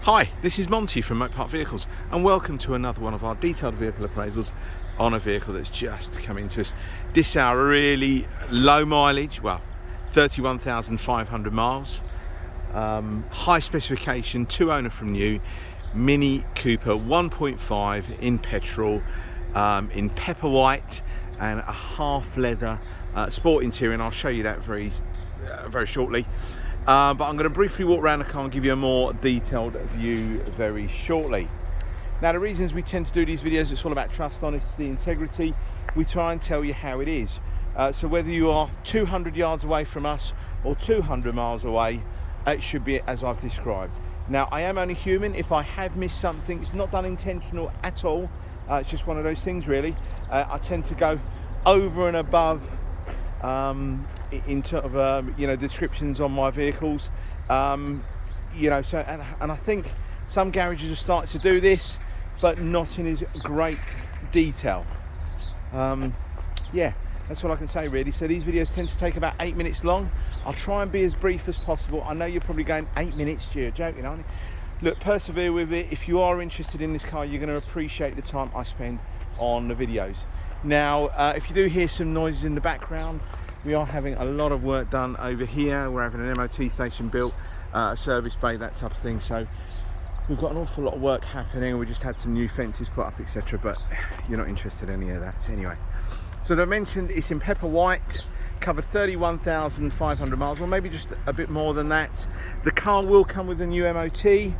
Hi, this is Monty from Motor Park Vehicles and welcome to another one of our detailed vehicle appraisals on a vehicle that's just come into us. This is our really low mileage, well 31,500 miles, high specification, 2 owner from new, Mini Cooper 1.5 in petrol, in pepper white and a half leather sport interior, and I'll show you that very shortly. But I'm going to briefly walk around the car and give you a more detailed view very shortly. Now, the reasons we tend to do these videos, it's all about trust, honesty, integrity. We try and tell you how it is. So whether you are 200 yards away from us or 200 miles away, it should be as I've described. Now, I am only human. If I have missed something, it's not done intentional at all. It's just one of those things, really. I tend to go over and above in terms of descriptions on my vehicles, so and I think some garages have started to do this, but not in as great detail. Yeah, that's all I can say really. So these videos tend to take about 8 minutes long. I'll try and be as brief as possible. I know you're probably going 8 minutes, you're joking, aren't you? Look, persevere with it. If you are interested in this car, you're going to appreciate the time I spend on the videos. Now, if you do hear some noises in the background, we are having a lot of work done over here. We're having an MOT station built, a service bay, that type of thing. So we've got an awful lot of work happening. We just had some new fences put up, etc. But you're not interested in any of that anyway. So I mentioned it's in pepper white, covered 31,500 miles, or maybe just a bit more than that. The car will come with a new MOT.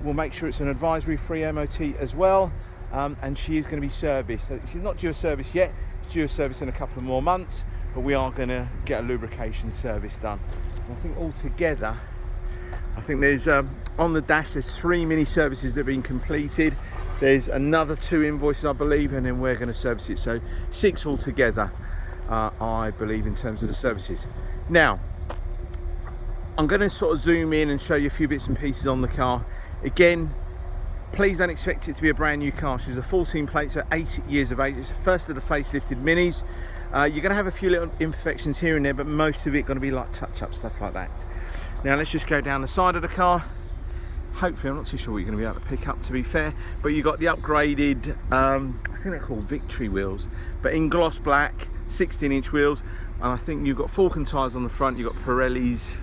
We'll make sure it's an advisory-free MOT as well. And she is going to be serviced. So she's not due a service yet. She's due a service in a couple of more months, but we are going to get a lubrication service done. And I think altogether, I think there's on the dash there's 3 mini services that have been completed. There's another 2 invoices, I believe, and then we're going to service it. So 6 altogether, I believe, in terms of the services. Now, I'm going to sort of zoom in and show you a few bits and pieces on the car. Again, please don't expect it to be a brand new car. She's a 14 plate, so 8 years of age. It's the first of the facelifted minis. You're going to have a few little imperfections here and there, but most of it going to be like touch-up stuff like that. Now let's just go down the side of the car. Hopefully, I'm not too sure what you're going to be able to pick up, to be fair, but you've got the upgraded, I think they're called Victory wheels, but in gloss black, 16-inch wheels, and I think you've got Falcon tyres on the front, you've got Pirelli's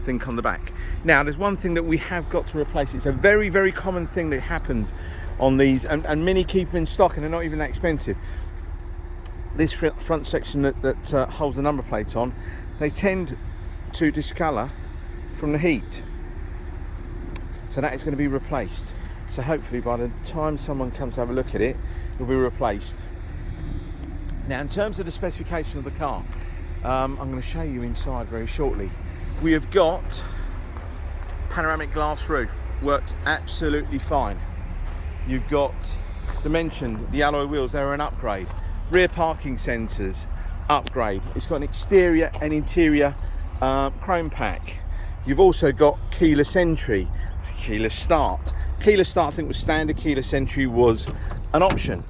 think on the back. Now there's one thing that we have got to replace. It's a very, very common thing that happens on these, and Mini keep them in stock, and they're not even that expensive. This front section that holds the number plate on, they tend to discolour from the heat, so that is going to be replaced. So hopefully by the time someone comes to have a look at it, it'll be replaced. Now, in terms of the specification of the car, I'm going to show you inside very shortly. We have got panoramic glass roof, works absolutely fine. You've got dimension, the alloy wheels, they're an upgrade. Rear parking sensors, upgrade. It's got an exterior and interior chrome pack. You've also got keyless entry, keyless start. Keyless start, I think, was standard. Keyless entry was an option.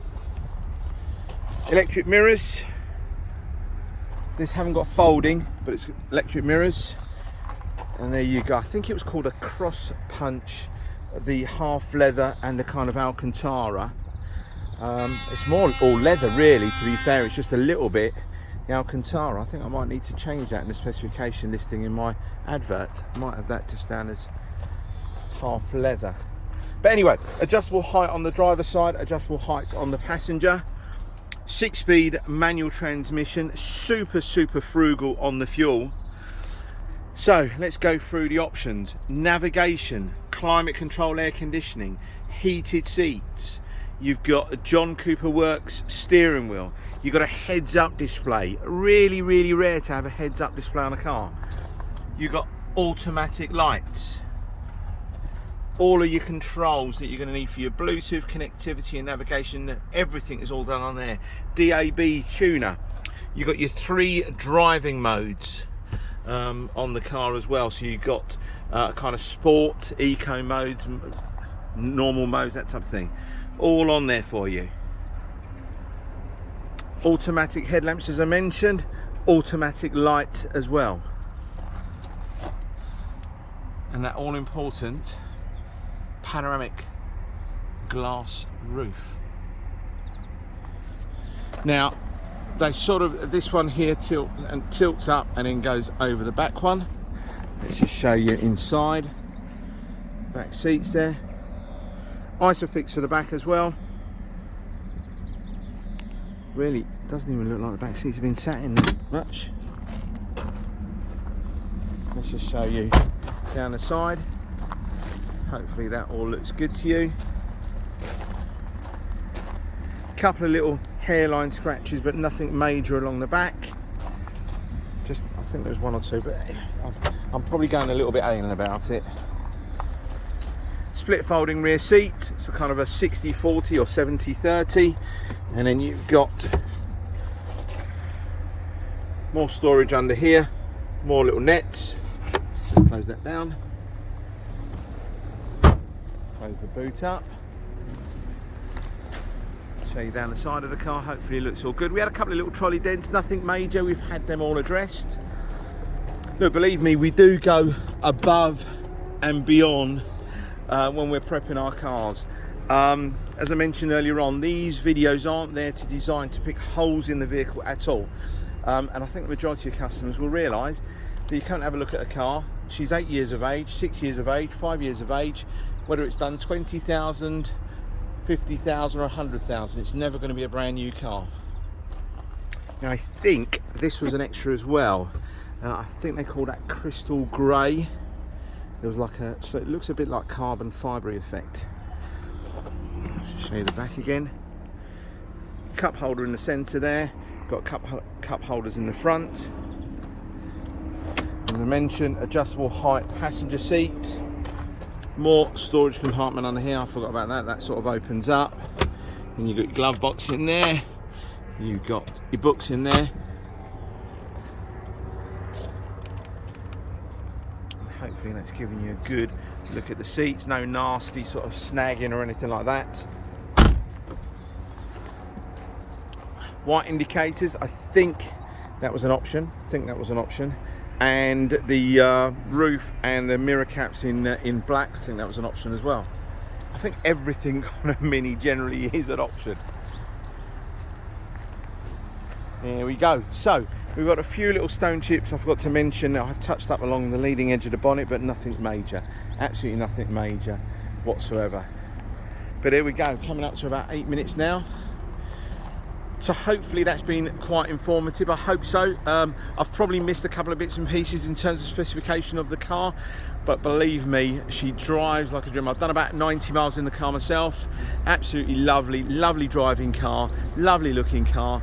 Electric mirrors. This haven't got folding, but it's electric mirrors. And there you go. I think it was called a cross punch, the half leather and the kind of Alcantara. It's more all leather really, to be fair. It's just a little bit the Alcantara. I think I might need to change that in the specification listing in my advert. I might have that just down as half leather. But anyway, adjustable height on the driver's side, adjustable height on the passenger. 6-speed manual transmission, super frugal on the fuel. So let's go through the options. Navigation, climate control, air conditioning, heated seats. You've got a John Cooper Works steering wheel. You've got a heads-up display. Really, really rare to have a heads-up display on a car. You've got automatic lights. All of your controls that you're going to need for your Bluetooth connectivity and navigation, everything is all done on there. DAB tuner. You've got your 3 driving modes on the car as well. So you've got kind of sport, eco modes, normal modes, that type of thing. All on there for you. Automatic headlamps, as I mentioned, automatic lights as well. And that all important panoramic glass roof. Now, they sort of, this one here tilts up and then goes over the back one. Let's just show you inside. Back seats there. Isofix for the back as well. Really doesn't even look like the back seats have been sat in much. Let's just show you down the side. Hopefully that all looks good to you. Couple of little hairline scratches, but nothing major along the back. Just, I think there's one or two, but I'm probably going a little bit anal about it. Split folding rear seat, so kind of a 60-40 or 70-30, and then you've got more storage under here, more little nets. So close that down, close the boot up, show you down the side of the car. Hopefully it looks all good. We had a couple of little trolley dents, nothing major. We've had them all addressed. Look, believe me, we do go above and beyond when we're prepping our cars. As I mentioned earlier on, these videos aren't there to design to pick holes in the vehicle at all. And I think the majority of customers will realise that you can't have a look at a car. She's 8 years of age, 6 years of age, 5 years of age, whether it's done 20,000, 50,000 or 100,000, it's never going to be a brand new car. Now I think this was an extra as well. I think they call that crystal grey. There was like a, so it looks a bit like carbon fibre effect. Let's just show you the back again. Cup holder in the centre there. Got cup holders in the front. As I mentioned, adjustable height passenger seat. More storage compartment under here. I forgot about that. That sort of opens up. And you've got your glove box in there. You've got your books in there. Hopefully that's giving you a good look at the seats. No nasty sort of snagging or anything like that. White indicators, I think that was an option. And the roof and the mirror caps in black, I think that was an option as well. I think everything on a Mini generally is an option. There we go. So we've got a few little stone chips I forgot to mention. I've touched up along the leading edge of the bonnet, but nothing major. Absolutely nothing major whatsoever. But here we go, coming up to about 8 minutes now. So hopefully that's been quite informative. I hope so. I've probably missed a couple of bits and pieces in terms of specification of the car, but believe me, she drives like a dream. I've done about 90 miles in the car myself. Absolutely lovely driving car, lovely looking car.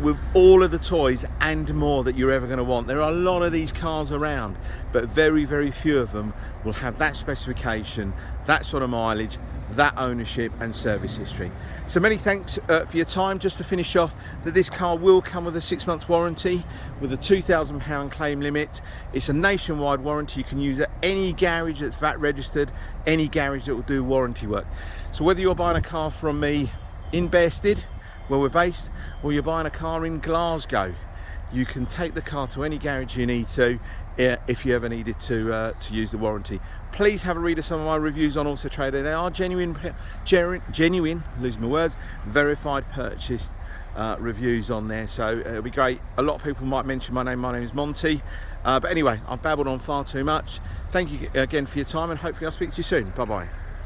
With all of the toys and more that you're ever going to want. There are a lot of these cars around, but very few of them will have that specification, that sort of mileage, that ownership and service history. So many thanks for your time. Just to finish off, that this car will come with a 6-month warranty with a £2,000 claim limit. It's a nationwide warranty. You can use it at any garage that's VAT registered, any garage that will do warranty work. So whether you're buying a car from me in Bearsted, where we're based, or you're buying a car in Glasgow, you can take the car to any garage you need to if you ever needed to use the warranty. Please have a read of some of my reviews on Auto Trader. They are genuine, lose my words, verified purchased reviews on there, so it'll be great. A lot of people might mention my name. My name is Monty, but anyway, I've babbled on far too much. Thank you again for your time, and hopefully I'll speak to you soon. Bye bye.